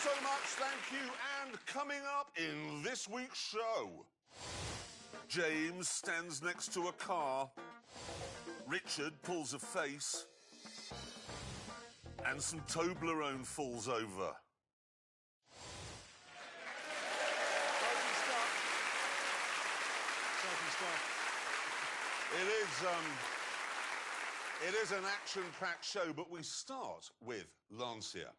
so much, thank you. And coming up in this week's show, James stands next to a car, Richard pulls a face, and some Toblerone falls over. It is an action-packed show, but we start with Lancia.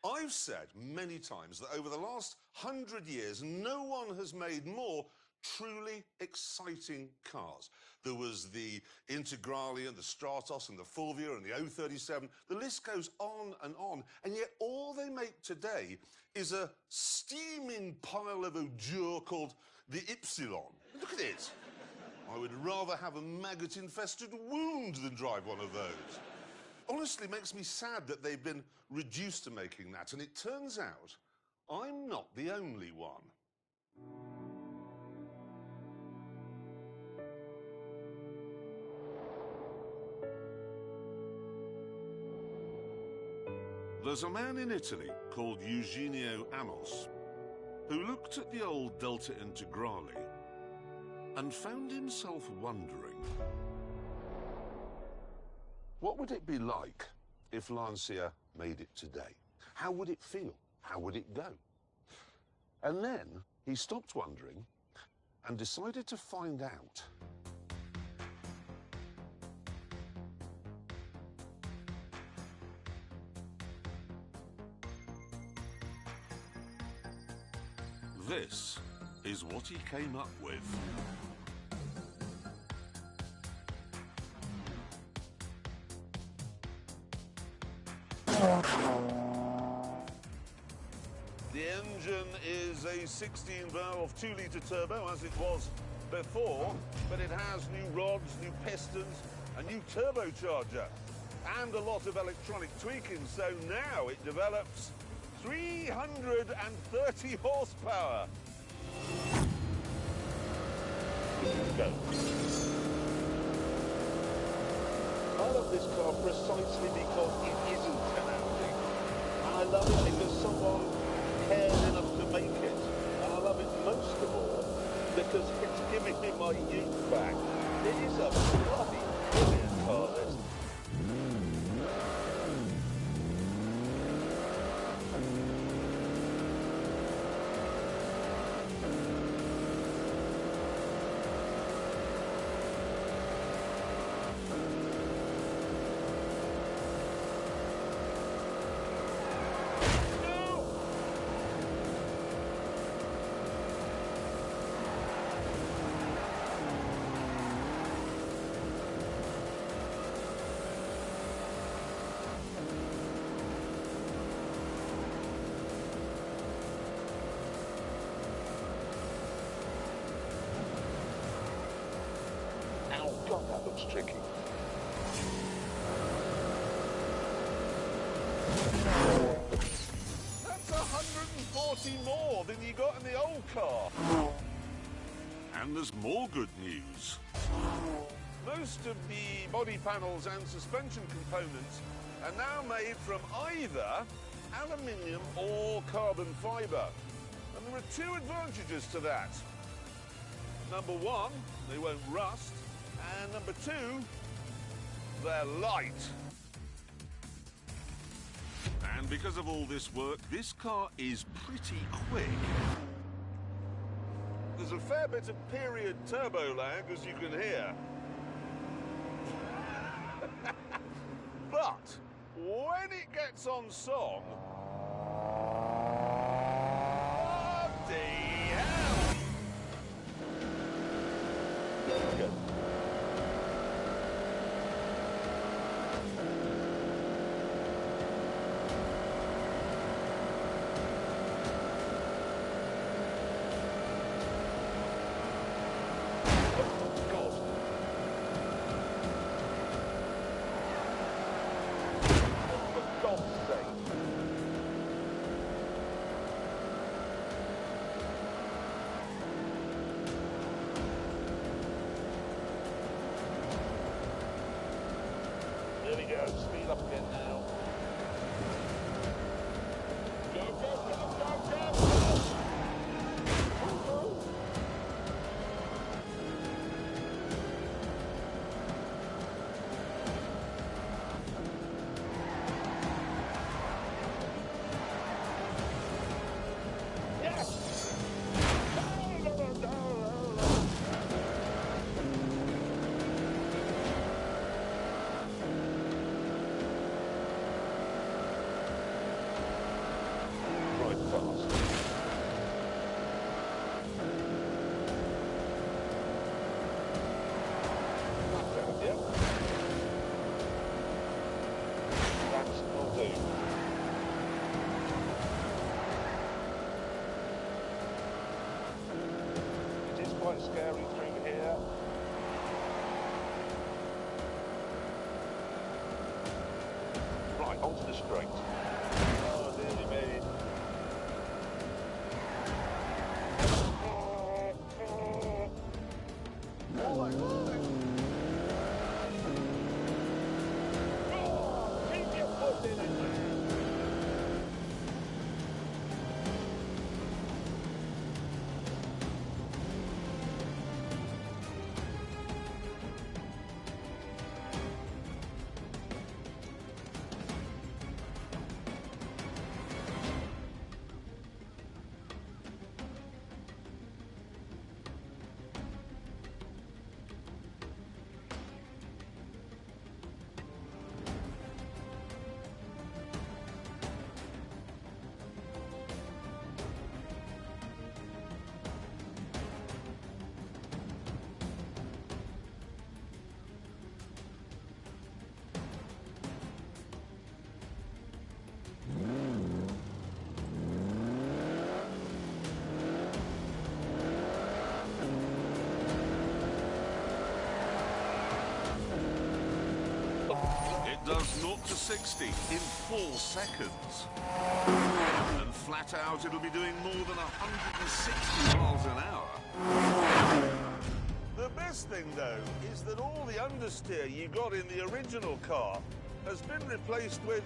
I've said many times that over the last 100 years, no one has made more truly exciting cars. There was the Integrale and the Stratos and the Fulvia and the 037. The list goes on, and yet all they make today is a steaming pile of ordure called the Ypsilon. Look at it. I would rather have a maggot-infested wound than drive one of those. Honestly, it makes me sad that they've been reduced to making that, and it turns out I'm not the only one. There's a man in Italy called Eugenio Amos who looked at the old Delta Integrale and found himself wondering, what would it be like if Lancia made it today? How would it feel? How would it go? And then he stopped wondering and decided to find out. This is what he came up with. The engine is a 16-valve 2-litre turbo, as it was before, but it has new rods, new pistons, a new turbocharger, and a lot of electronic tweaking, so now it develops 330 horsepower. Go. I love this car precisely because it isn't an Audi. And I love it because someone cared enough to make it. And I love it most of all because it's giving me my youth back. It is a bloody brilliant car, this. God, that looks tricky. That's 140 more than you got in the old car. And there's more good news. Most of the body panels and suspension components are now made from either aluminium or carbon fibre. And there are two advantages to that. Number one, they won't rust. And number two, they're light. And because of all this work, this car is pretty quick. There's a fair bit of period turbo lag, as you can hear. But when it gets on song, bloody hell! Good. Here we go, speed up again now. Go, go, go. onto the straight. Oh, nearly made it. Keep your foot in it, man. It does 0 to 60 in 4 seconds. And flat out, it'll be doing more than 160 miles an hour. The best thing, though, is that all the understeer you got in the original car has been replaced with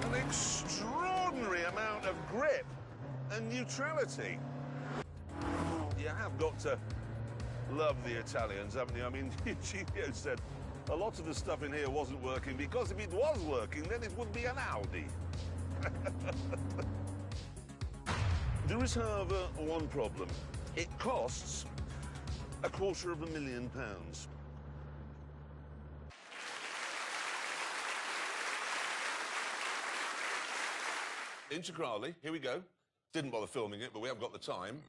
an extraordinary amount of grip and neutrality. You have got to love the Italians, haven't you? I mean, Eugenio said a lot of the stuff in here wasn't working because if it was working, then it would be an Audi. There is, however, one problem. It costs £250,000. Integrale, here we go. Didn't bother filming it, but we haven't got the time.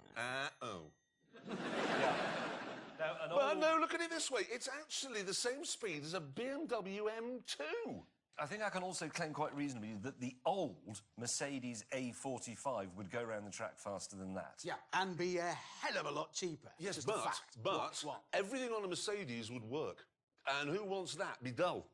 Well, no, look at it this way. It's actually the same speed as a BMW M2. I think I can also claim quite reasonably that the old Mercedes A45 would go around the track faster than that. Yeah, and be a hell of a lot cheaper. Yes, Just but a fact. What? everything on a Mercedes would work. And who wants that? Be dull.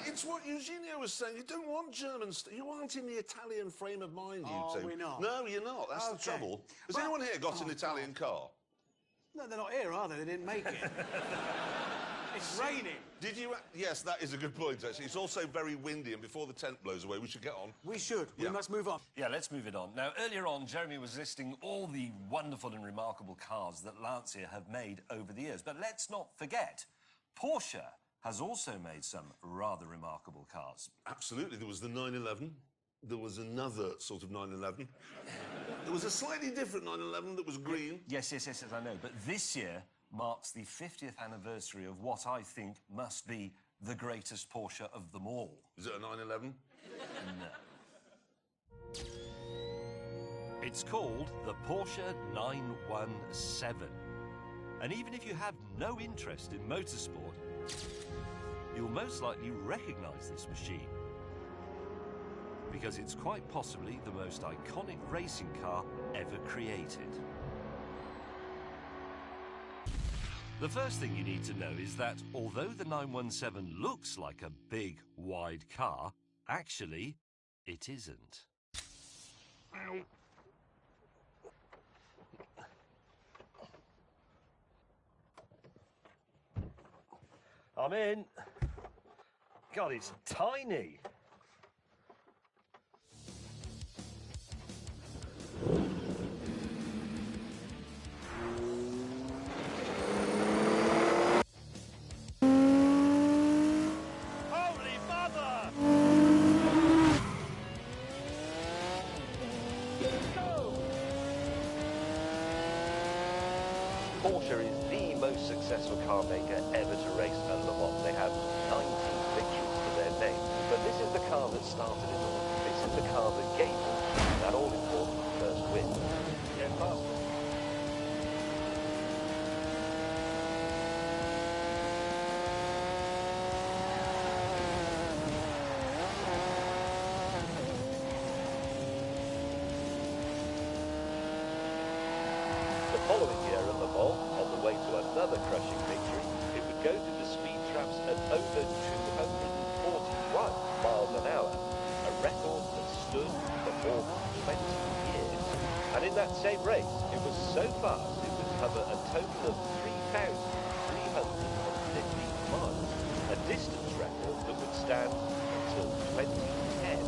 It's what Eugenio was saying. You don't want German stuff. You aren't in the Italian frame of mind, you two. Oh, we're not? No, you're not. That's the trouble. Has anyone here got an Italian car? No, they're not here, are they? They didn't make it. It's raining. Did you? Yes, that is a good point, actually. It's also very windy, and before the tent blows away, we should get on. We should. Yeah. We must move on. Yeah, let's move it on. Now, earlier on, Jeremy was listing all the wonderful and remarkable cars that Lancia have made over the years. But let's not forget, Porsche has also made some rather remarkable cars. Absolutely. There was the 911. There was another sort of 911. There was a slightly different 911 that was green. Yes, I know. But this year marks the 50th anniversary of what I think must be the greatest Porsche of them all. Is it a 911? No. It's called the Porsche 917. And even if you have no interest in motorsport, you'll most likely recognise this machine, because it's quite possibly the most iconic racing car ever created. The first thing you need to know is that although the 917 looks like a big, wide car, actually, it isn't. I'm in. God, it's tiny. Holy mother! Go! Porsche is the most successful car maker ever to race at Le Mans. They have 19 victories to their name. But this is the car that started it all. This is the car that gave them that all-important first win. Get faster. The following year at Le Mans, on the way to another crushing victory, it would go to the speed traps at over 241 miles an hour, a record that stood for more than 20 years. And in that same race, it was so fast it would cover a total of 3,350 miles, a distance record that would stand until 2010.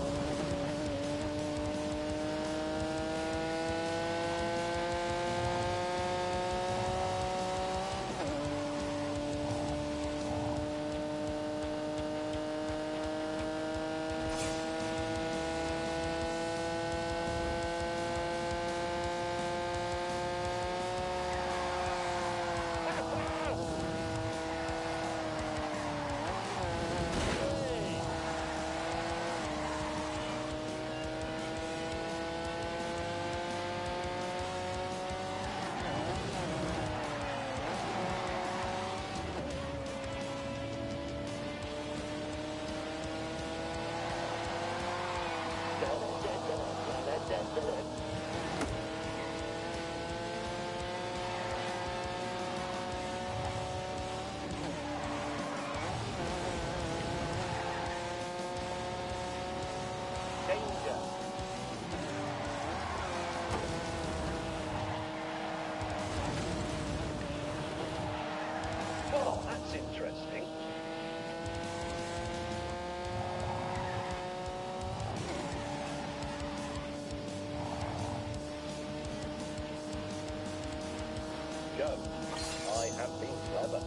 Oh, that's interesting. Go. I have been clever.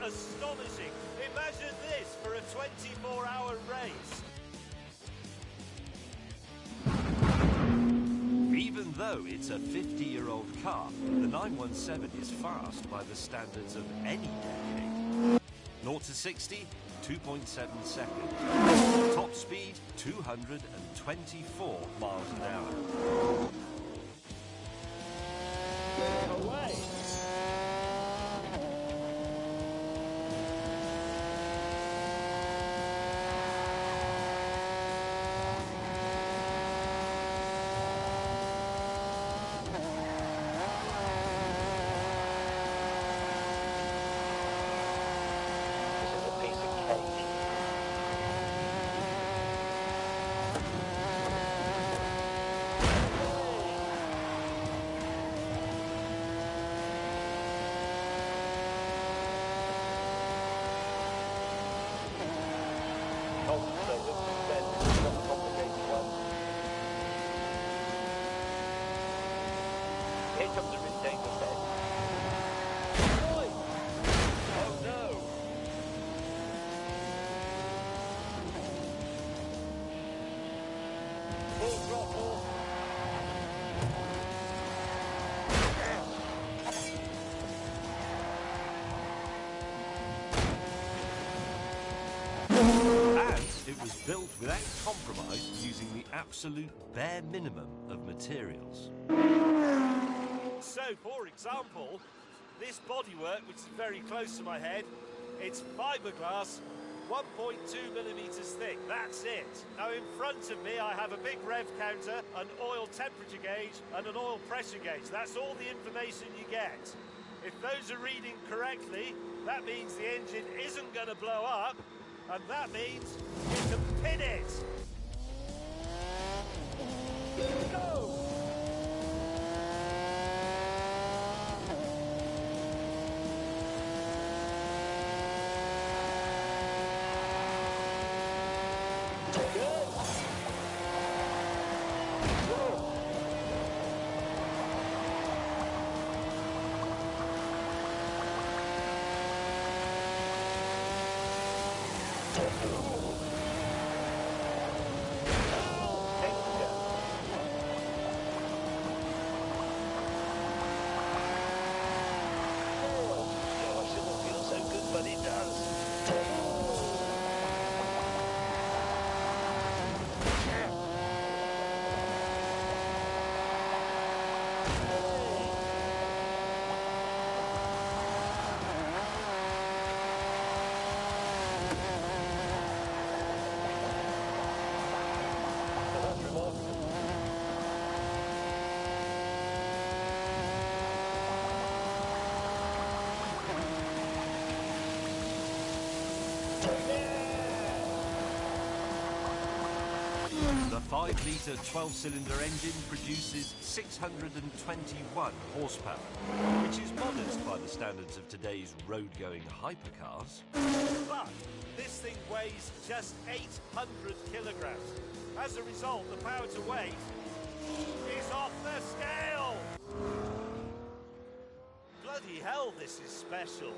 Astonishing. Imagine this for a 24-hour race. Even though it's a 50-year-old car, the 917 is fast by the standards of any decade. 0 to 60, 2.7 seconds. Top speed, 224 miles an hour. Away. Here comes a mistake of bed. Oh no! Full throttle. And it was built without compromise, using the absolute bare minimum of materials. So, for example, this bodywork, which is very close to my head, it's fiberglass, 1.2 millimeters thick. That's it. Now, in front of me, I have a big rev counter, an oil temperature gauge, and an oil pressure gauge. That's all the information you get. If those are reading correctly, that means the engine isn't going to blow up, and that means you can pin it. Go! The 5-litre 12-cylinder engine produces 621 horsepower, which is modest by the standards of today's road-going hypercars. But this thing weighs just 800 kilograms. As a result, the power to weight is off the scale! Bloody hell, this is special.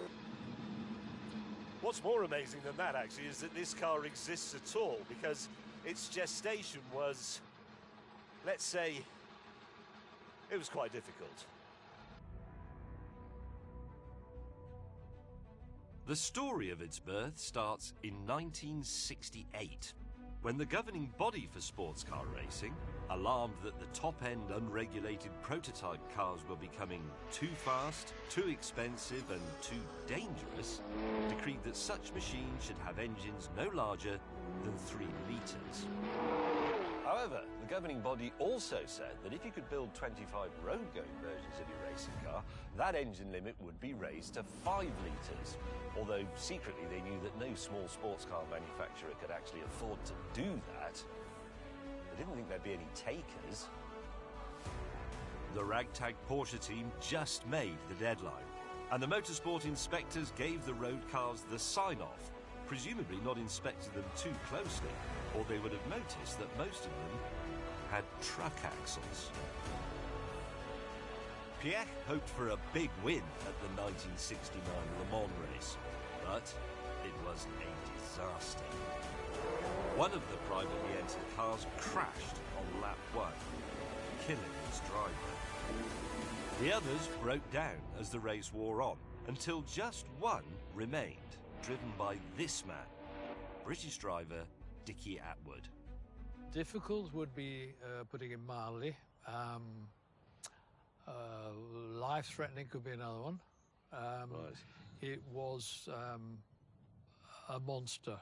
What's more amazing than that, actually, is that this car exists at all, because its gestation was, let's say, it was quite difficult. The story of its birth starts in 1968, when the governing body for sports car racing, alarmed that the top-end unregulated prototype cars were becoming too fast, too expensive and too dangerous, decreed that such machines should have engines no larger than 3 litres. However, the governing body also said that if you could build 25 road-going versions of your racing car, that engine limit would be raised to 5 litres, although secretly they knew that no small sports car manufacturer could actually afford to do that. They didn't think there'd be any takers. The ragtag Porsche team just made the deadline, and the motorsport inspectors gave the road cars the sign-off, presumably not inspected them too closely, or they would have noticed that most of them had truck axles. Pierre hoped for a big win at the 1969 Le Mans race, but it was a disaster. One of the privately entered cars crashed on lap 1, killing its driver. The others broke down as the race wore on, until just one remained, driven by this man, British driver Dickie Atwood. Difficult would be, putting it mildly. Life-threatening could be another one. Right. It was a monster.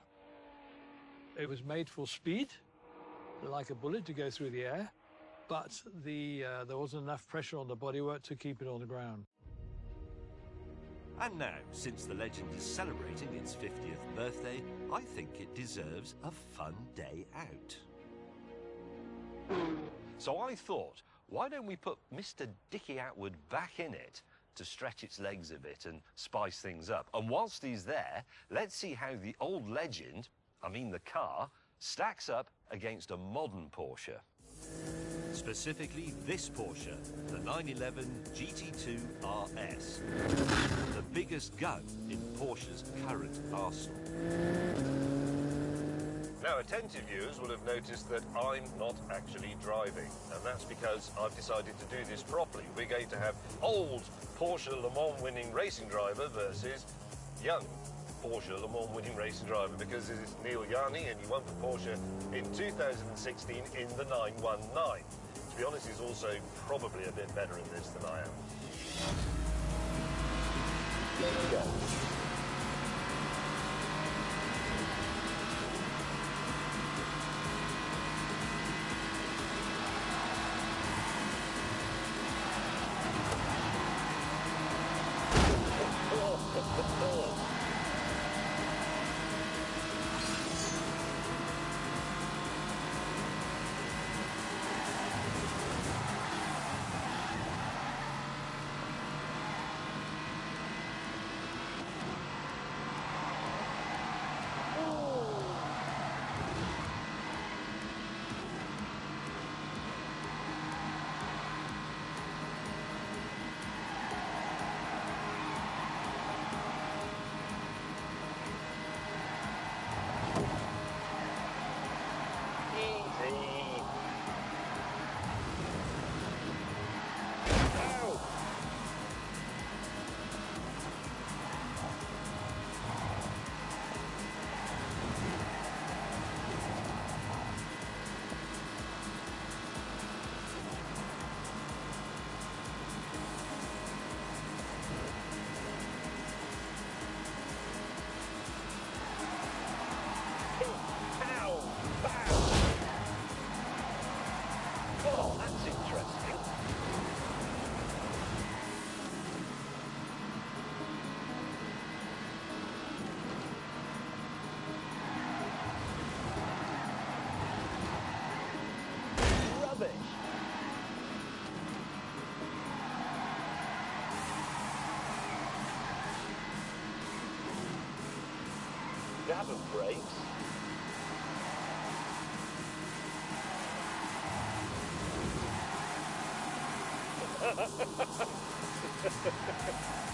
It was made for speed, like a bullet to go through the air, but there wasn't enough pressure on the bodywork to keep it on the ground. And now, since the legend is celebrating its 50th birthday, I think it deserves a fun day out. So I thought, why don't we put Mr. Dickie Atwood back in it to stretch its legs a bit and spice things up? And whilst he's there, let's see how the old legend, I mean the car, stacks up against a modern Porsche. Specifically this Porsche, the 911 GT2 RS, the biggest gun in Porsche's current arsenal. Now, attentive viewers will have noticed that I'm not actually driving, and that's because I've decided to do this properly. We're going to have old Porsche Le Mans winning racing driver versus young Porsche Le Mans winning racing driver, because this is Neil Yarni, and he won for Porsche in 2016 in the 919. To be honest, he's also probably a bit better in this than I am. Let's go. of brakes.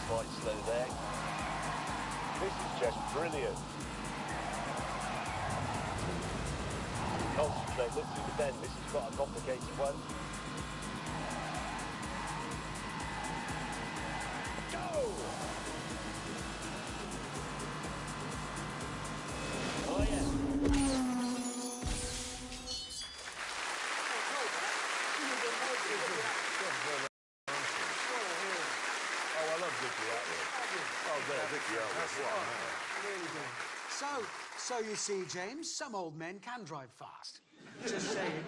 Quite slow there. This is just brilliant. Concentrate, look through the bend. This is quite a complicated one. Go! Oh, yeah. Oh, I love Vicky Atwood. Oh, there, Vicky Atwood. What a man. Really good. So you see, James, some old men can drive fast. Just saying.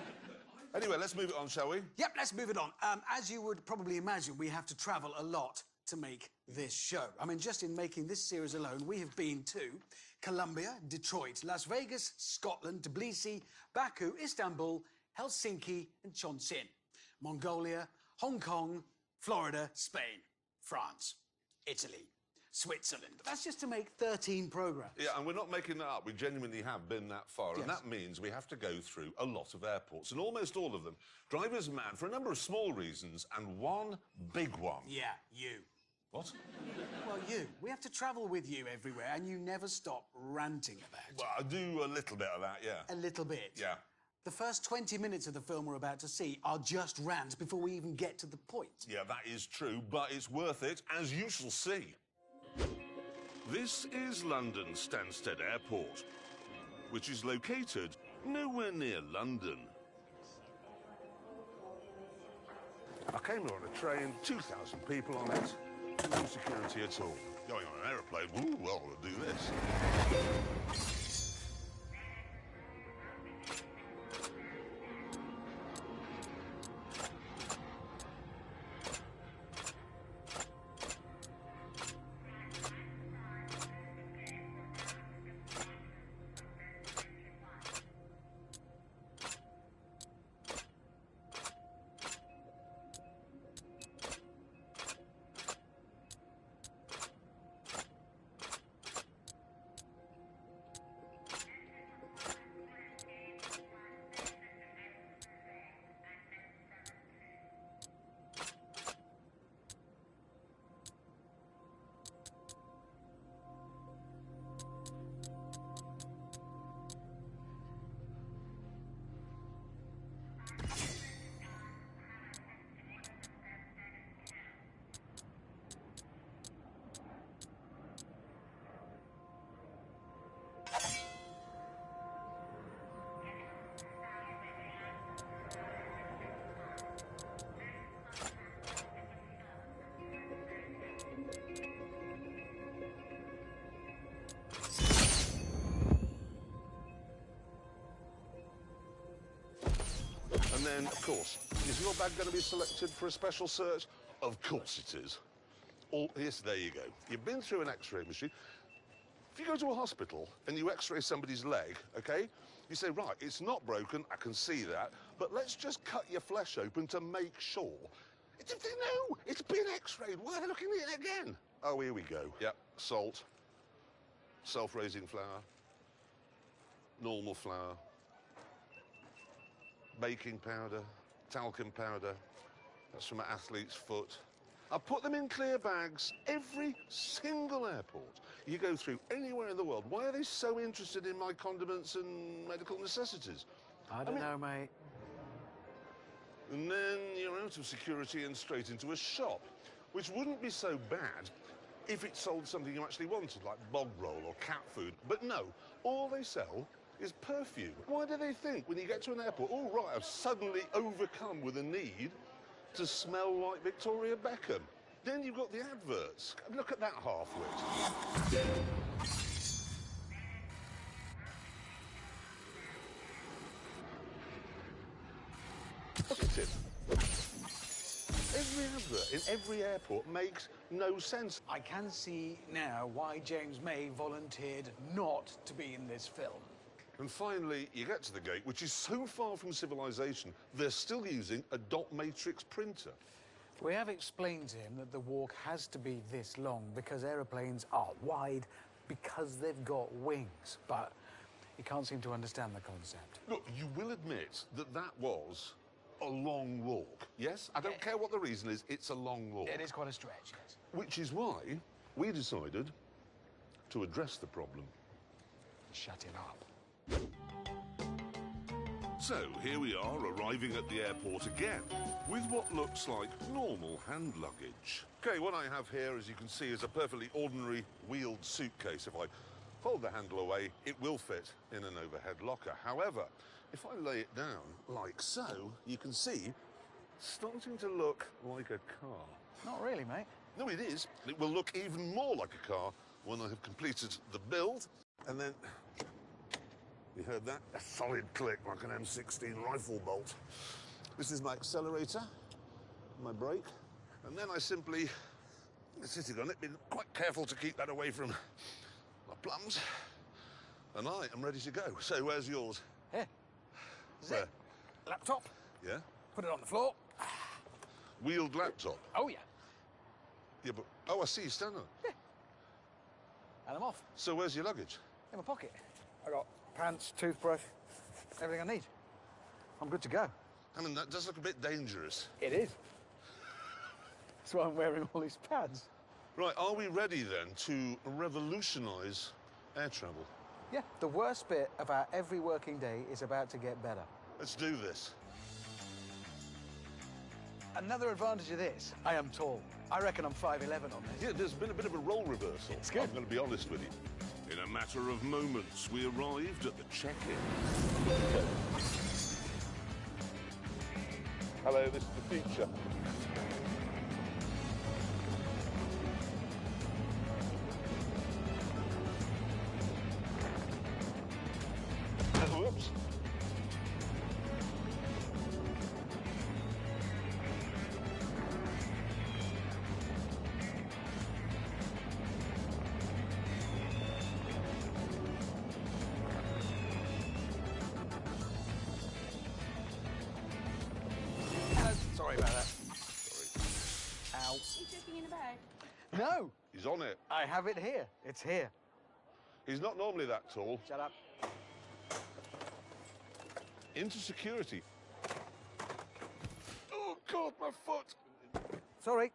Anyway, let's move it on, shall we? Yep, let's move it on. As you would probably imagine, we have to travel a lot to make this show. I mean, just in making this series alone, we have been to Colombia, Detroit, Las Vegas, Scotland, Tbilisi, Baku, Istanbul, Helsinki and Chongqing, Mongolia, Hong Kong, Florida, Spain, France, Italy, Switzerland. That's just to make 13 programmes. Yeah, and we're not making that up. We genuinely have been that far. Yes. And that means we have to go through a lot of airports. And almost all of them drive us mad for a number of small reasons and one big one. Yeah, you. What? Well, you. We have to travel with you everywhere, and you never stop ranting about it. Well, I do a little bit of that, yeah. A little bit. Yeah. The first 20 minutes of the film we're about to see are just rants before we even get to the point. Yeah, that is true, but it's worth it, as you shall see. This is London Stansted Airport, which is located nowhere near London. I came here on a train, 2,000 people on it, no security at all. Going on an aeroplane, ooh, well, we'll do this. And then, of course, is your bag going to be selected for a special search? Of course it is. Yes, there you go. You've been through an X-ray machine. If you go to a hospital and you X-ray somebody's leg, OK, you say, right, it's not broken, I can see that, but let's just cut your flesh open to make sure. No, it's been X-rayed. Why are they looking at it again? Oh, here we go. Yep, salt, self-raising flour, normal flour, baking powder, talcum powder. That's from an athlete's foot. I put them in clear bags every single airport you go through anywhere in the world. Why are they so interested in my condiments and medical necessities? I don't know, mate. And then you're out of security and straight into a shop, which wouldn't be so bad if it sold something you actually wanted, like bog roll or cat food. But no, all they sell is perfume. Why do they think when you get to an airport, all right, I've suddenly overcome with a need to smell like Victoria Beckham? Then you've got the adverts. Look at that half-wit. Look at it. Every advert in every airport makes no sense. I can see now why James May volunteered not to be in this film. And finally, you get to the gate, which is so far from civilization, they're still using a dot matrix printer. We have explained to him that the walk has to be this long because aeroplanes are wide because they've got wings, but he can't seem to understand the concept. Look, you will admit that that was a long walk, yes? I don't care what the reason is, it's a long walk. It is quite a stretch, yes. Which is why we decided to address the problem. Shut him up. So, here we are, arriving at the airport again, with what looks like normal hand luggage. OK, what I have here, as you can see, is a perfectly ordinary wheeled suitcase. If I fold the handle away, it will fit in an overhead locker. However, if I lay it down like so, you can see it's starting to look like a car. Not really, mate. No, it is. It will look even more like a car when I have completed the build. And then, you heard that? A solid click like an M16 rifle bolt. This is my accelerator, my brake, and then I simply, sitting on it, been quite careful to keep that away from my plums, and I am ready to go. So where's yours? Here. Is Where? it? Laptop. Yeah? Put it on the floor. Wheeled laptop? Oh, yeah. Yeah, but, oh, I see, you stand on it. Yeah. And I'm off. So where's your luggage? In my pocket. I got pants, toothbrush, everything I need. I'm good to go. I mean, that does look a bit dangerous. It is. That's why I'm wearing all these pads. Right, are we ready then to revolutionise air travel? Yeah, the worst bit of our every working day is about to get better. Let's do this. Another advantage of this, I am tall. I reckon I'm 5'11" on this. Yeah, there's been a bit of a role reversal. It's good. I'm going to be honest with you. In a matter of moments, we arrived at the check-in. Hello, this is the future. Whoops. Sorry about that. Sorry. Ow. Are you checking in a bag? No, He's on it. I have it here. It's here. He's not normally that tall. Shut up. Into security. Oh, God, my foot. Sorry.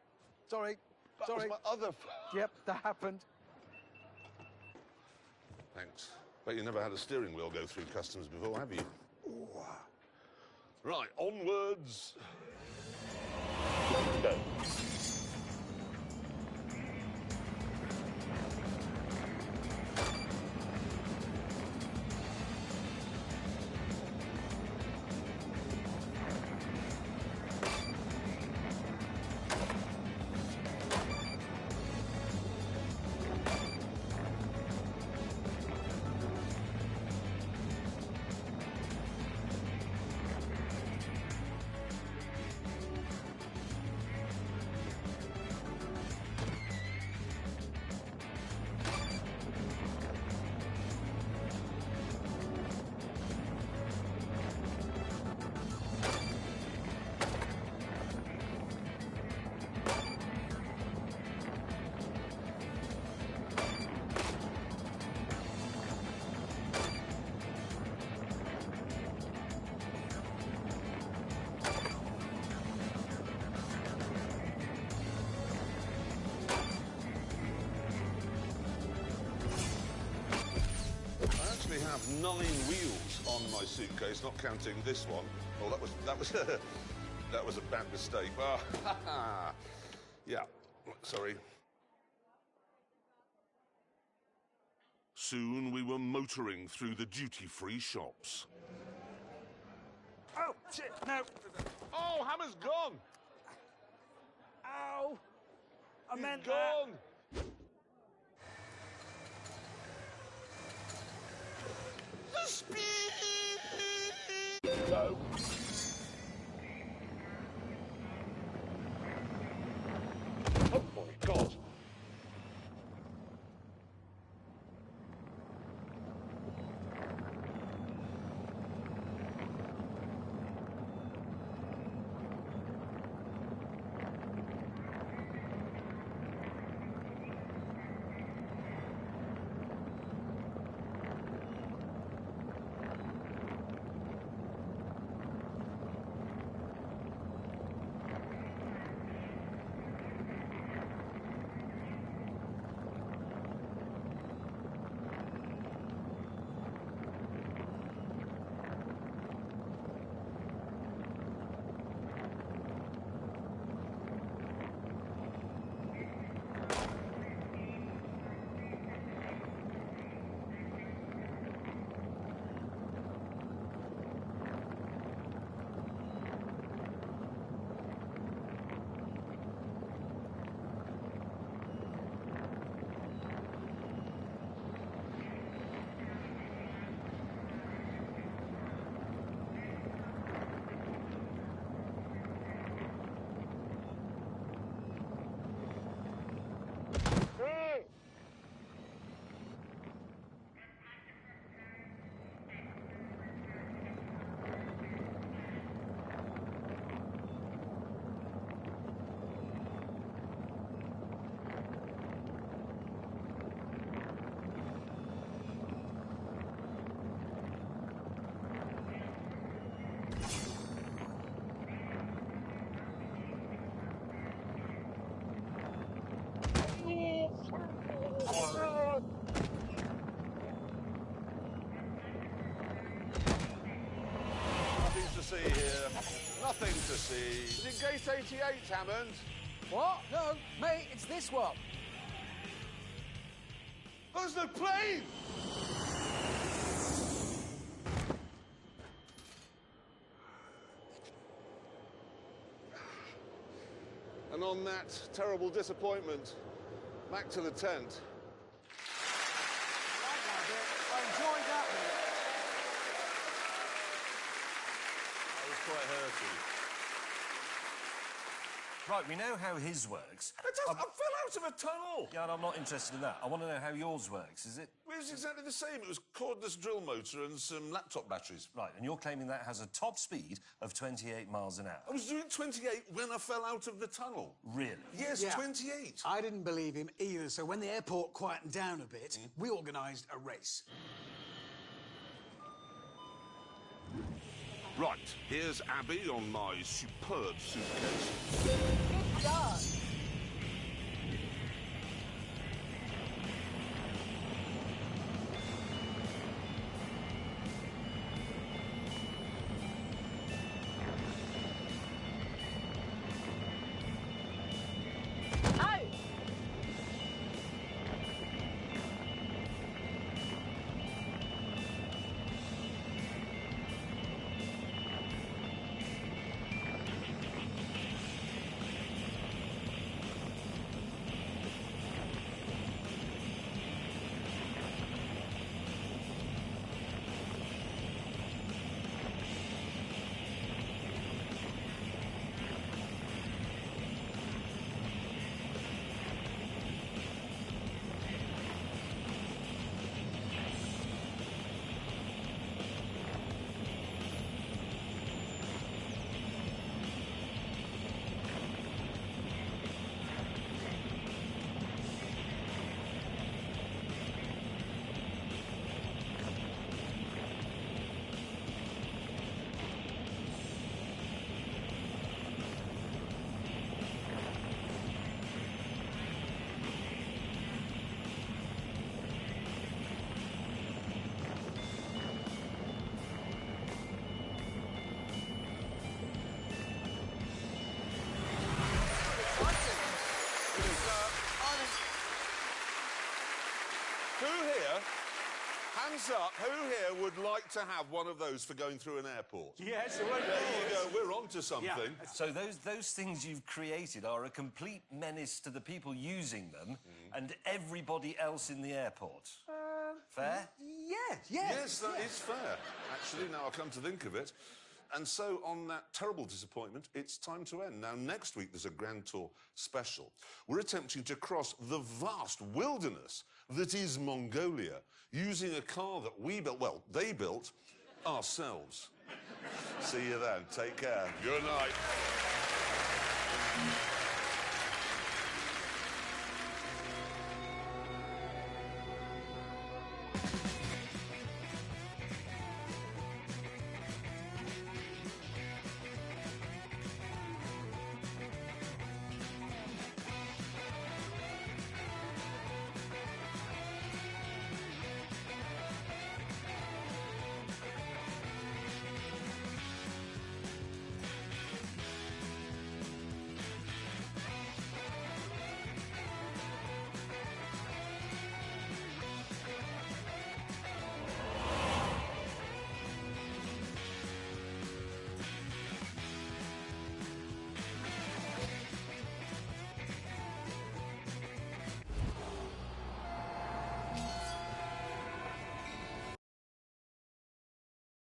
Sorry. That Sorry. was my other foot. Yep, that happened. Thanks. Bet you never had a steering wheel go through customs before, have you? Ooh. Right, onwards. Go. I have 9 wheels on my suitcase, not counting this one. Oh, that was a bad mistake. Ah, yeah, sorry. Soon we were motoring through the duty-free shops. Oh, shit, no. Oh, Hammer's gone. Ow. I He's meant gone. The speed. No. Oh my God. fantasy. Is it gate 88, Hammond? What? No, mate, it's this one. There's no plane! And on that terrible disappointment, back to the tent. I enjoyed that one. That was quite hurting. Right, we know how his works. I fell out of a tunnel! Yeah, and I'm not interested in that. I want to know how yours works. Is it... It was exactly the same. It was cordless drill motor and some laptop batteries. Right, and you're claiming that has a top speed of 28 miles an hour. I was doing 28 when I fell out of the tunnel. Really? Yes, Yeah. 28. I didn't believe him either, so when the airport quietened down a bit, we organised a race. Right, here's Abby on my superb suitcase. Good dog. Who here, hands up, who here would like to have one of those for going through an airport? Yes, There you go, we're on to something. Yeah. So those things you've created are a complete menace to the people using them and everybody else in the airport. Fair? Yes, that is fair. Actually, now I come to think of it. And so, on that terrible disappointment, it's time to end. Now, next week, there's a Grand Tour special. We're attempting to cross the vast wilderness that is Mongolia using a car that we built, well, they built ourselves. See you then. Take care. Good night.